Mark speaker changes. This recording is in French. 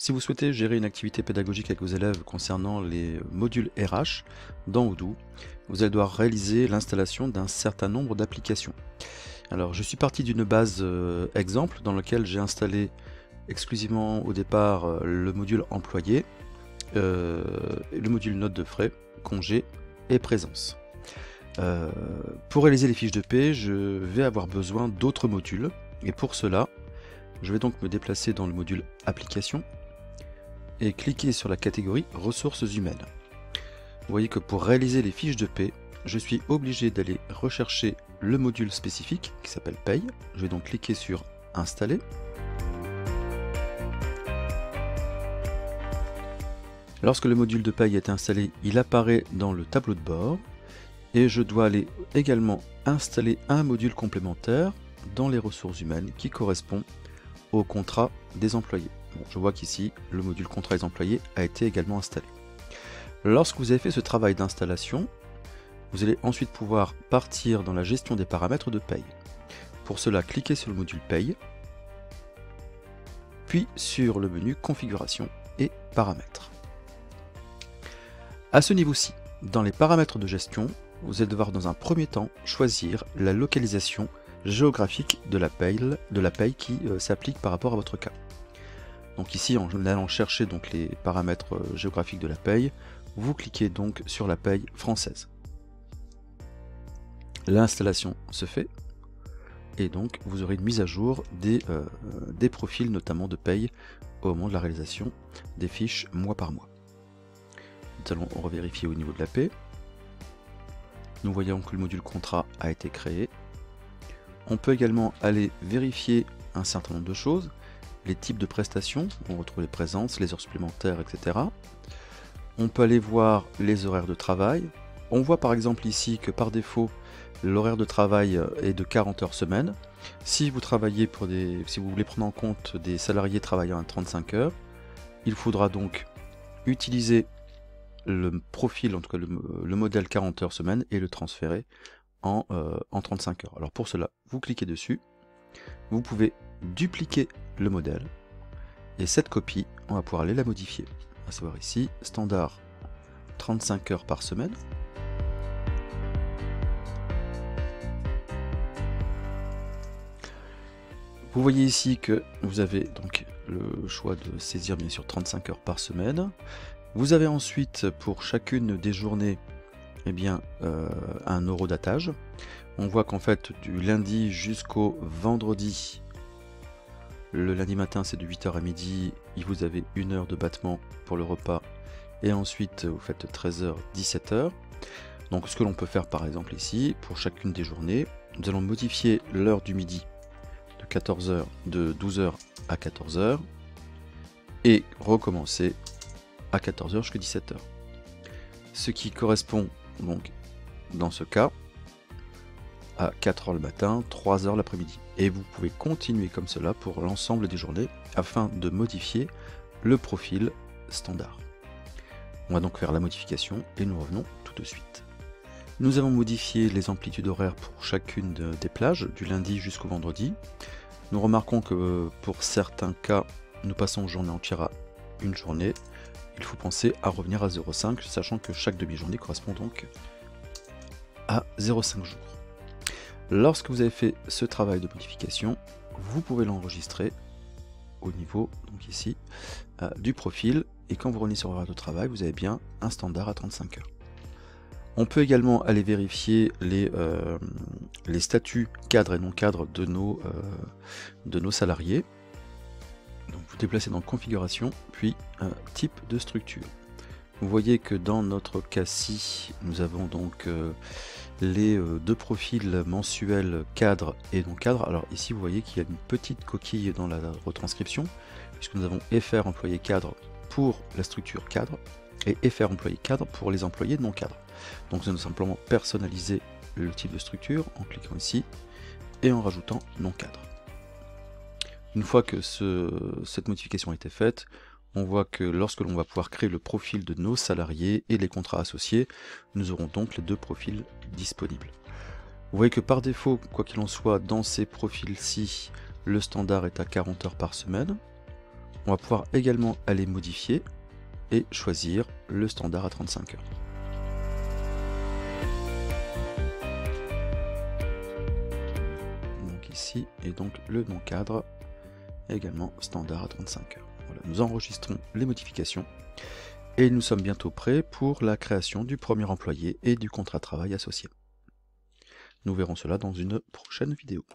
Speaker 1: Si vous souhaitez gérer une activité pédagogique avec vos élèves concernant les modules RH dans Odoo, vous allez devoir réaliser l'installation d'un certain nombre d'applications. Alors je suis parti d'une base exemple dans laquelle j'ai installé exclusivement au départ le module employé, le module note de frais, congé et présence. Pour réaliser les fiches de paie, je vais avoir besoin d'autres modules et pour cela, je vais donc me déplacer dans le module application et cliquer sur la catégorie ressources humaines. Vous voyez que pour réaliser les fiches de paie, je suis obligé d'aller rechercher le module spécifique qui s'appelle paye. Je vais donc cliquer sur installer. Lorsque le module de paye est installé, il apparaît dans le tableau de bord et je dois aller également installer un module complémentaire dans les ressources humaines qui correspond au contrat des employés. Bon, je vois qu'ici, le module contrat des employés a été également installé. Lorsque vous avez fait ce travail d'installation, vous allez ensuite pouvoir partir dans la gestion des paramètres de paye. Pour cela, cliquez sur le module paye, puis sur le menu configuration et paramètres. À ce niveau-ci, dans les paramètres de gestion, vous allez devoir dans un premier temps choisir la localisation géographique de la paye qui s'applique par rapport à votre cas. Donc ici, en allant chercher donc les paramètres géographiques de la paye, vous cliquez donc sur la paye française. L'installation se fait et donc vous aurez une mise à jour des profils notamment de paye au moment de la réalisation des fiches mois par mois. Nous allons revérifier au niveau de la paie. Nous voyons que le module contrat a été créé. On peut également aller vérifier un certain nombre de choses. Les types de prestations, on retrouve les présences, les heures supplémentaires, etc. On peut aller voir les horaires de travail. On voit par exemple ici que par défaut, l'horaire de travail est de 40 heures semaine. Si vous travaillez si vous voulez prendre en compte des salariés travaillant à 35 heures, il faudra donc utiliser le profil, en tout cas le modèle 40 heures semaine et le transférer en 35 heures. Alors pour cela, vous cliquez dessus, vous pouvez dupliquer le modèle et cette copie, on va pouvoir aller la modifier. À savoir ici, standard 35 heures par semaine. Vous voyez ici que vous avez donc le choix de saisir bien sûr 35 heures par semaine. Vous avez ensuite pour chacune des journées un horodatage. On voit qu'en fait du lundi jusqu'au vendredi, le lundi matin c'est de 8h à midi, vous avez 1 heure de battement pour le repas et ensuite vous faites 13h, 17h. Donc ce que l'on peut faire par exemple ici, pour chacune des journées, nous allons modifier l'heure du midi de 12h à 14h et recommencer à 14h jusqu'à 17h. Ce qui correspond donc dans ce cas à 4h le matin, 3h l'après-midi. Et vous pouvez continuer comme cela pour l'ensemble des journées afin de modifier le profil standard. On va donc faire la modification et nous revenons tout de suite. Nous avons modifié les amplitudes horaires pour chacune des plages, du lundi jusqu'au vendredi. Nous remarquons que pour certains cas, nous passons journée entière à une journée. Il faut penser à revenir à 0,5, sachant que chaque demi-journée correspond donc à 0,5 jours. Lorsque vous avez fait ce travail de modification, vous pouvez l'enregistrer au niveau, donc ici, du profil, et quand vous revenez sur l'horaire de travail, vous avez bien un standard à 35 heures. On peut également aller vérifier les statuts cadres et non cadres de nos salariés. Donc vous déplacez dans configuration, puis type de structure. Vous voyez que dans notre cas-ci, nous avons donc les deux profils mensuels cadre et non cadre. Alors ici vous voyez qu'il y a une petite coquille dans la retranscription, puisque nous avons FR employé cadre pour la structure cadre et FR employé cadre pour les employés non cadre. Donc nous allons simplement personnaliser le type de structure en cliquant ici et en rajoutant non cadre. Une fois que cette modification a été faite, on voit que lorsque l'on va pouvoir créer le profil de nos salariés et les contrats associés, nous aurons donc les deux profils disponibles. Vous voyez que par défaut, quoi qu'il en soit, dans ces profils-ci, le standard est à 40 heures par semaine. On va pouvoir également aller modifier et choisir le standard à 35 heures. Donc ici, et donc le nom cadre, également standard à 35 heures. Voilà, nous enregistrons les modifications et nous sommes bientôt prêts pour la création du premier employé et du contrat de travail associé. Nous verrons cela dans une prochaine vidéo.